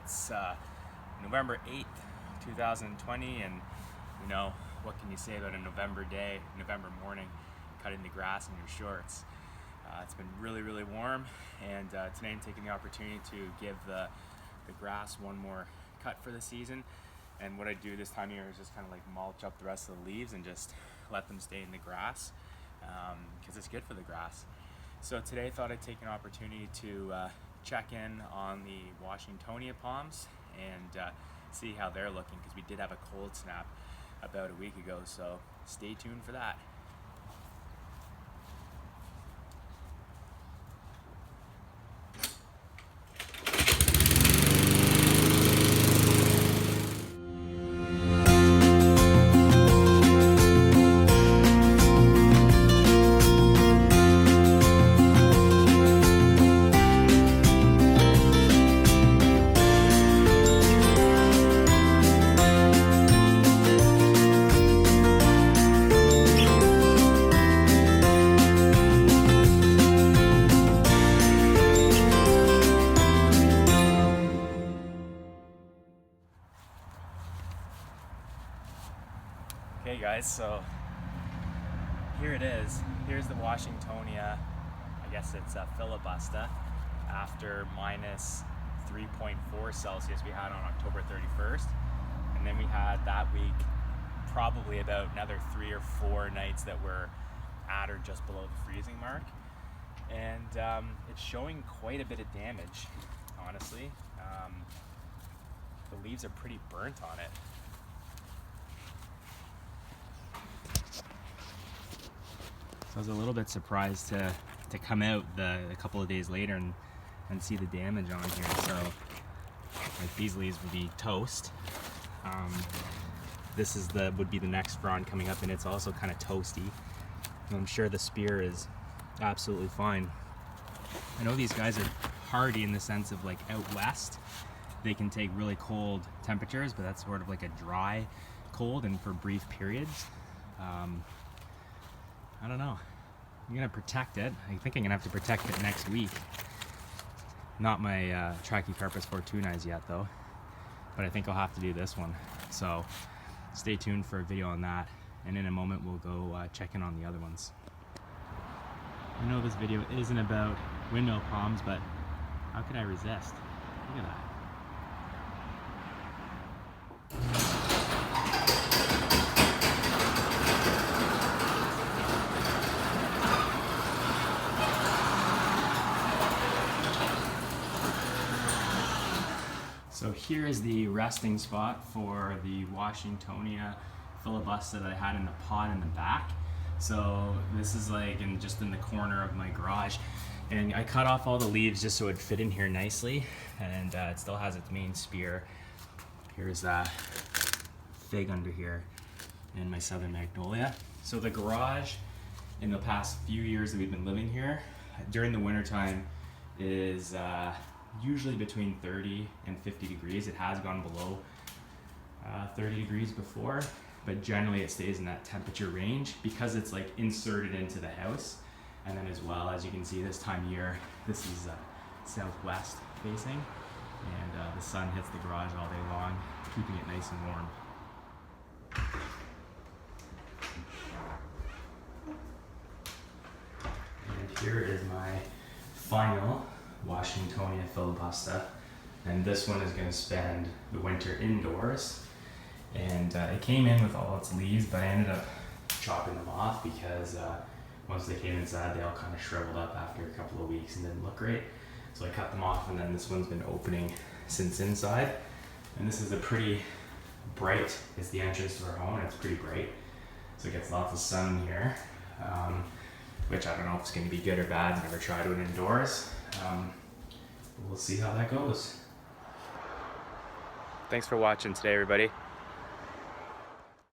It's November 8th, 2020, and you know, what can you say about a November day, November morning, cutting the grass in your shorts? It's been really warm, and today I'm taking the opportunity to give the grass one more cut for the season. And what I do this time of year is just kind of like mulch up the rest of the leaves and just let them stay in the grass, because it's good for the grass. So today I thought I'd take an opportunity to check in on the Washingtonia palms and see how they're looking, because we did have a cold snap about a week ago, so stay tuned for that. Okay guys, so here it is. Here's the Washingtonia, I guess it's a filibusta, after minus 3.4 Celsius we had on October 31st. And then we had that week probably about another 3 or 4 nights that were at or just below the freezing mark. And it's showing quite a bit of damage, honestly. The leaves are pretty burnt on it. So I was a little bit surprised to come out a couple of days later and see the damage on here. So like these leaves would be toast. This is would be the next frond coming up, and it's also kind of toasty. And I'm sure the spear is absolutely fine. I know these guys are hardy in the sense of like out west, they can take really cold temperatures, but that's sort of like a dry cold and for brief periods. I don't know. I'm gonna protect it. I think I'm gonna have to protect it next week. Not my Trachycarpus fortunae yet though, but I think I'll have to do this one. So stay tuned for a video on that, and in a moment we'll go check in on the other ones. I know this video isn't about windmill palms, but how could I resist? Look at that. So here is the resting spot for the Washingtonia filibusta that I had in the pot in the back. So this is like just in the corner of my garage, and I cut off all the leaves just so it would fit in here nicely, and it still has its main spear. Here's a fig under here and my southern magnolia. So the garage in the past few years that we've been living here, during the winter time, is usually between 30 and 50 degrees. It has gone below 30 degrees before, but generally it stays in that temperature range because it's like inserted into the house. And then as well, as you can see this time of year, this is southwest facing, and the sun hits the garage all day long, keeping it nice and warm. And here is my final Washingtonia filibusta, and this one is going to spend the winter indoors. And it came in with all its leaves, but I ended up chopping them off because once they came inside, they all kind of shriveled up after a couple of weeks and didn't look great. So I cut them off, and then this one's been opening since inside. And this is a pretty bright, it's the entrance to our home, and it's pretty bright. So it gets lots of sun here, which I don't know if it's going to be good or bad. I've never tried it indoors. We'll see how that goes. Thanks for watching today, everybody.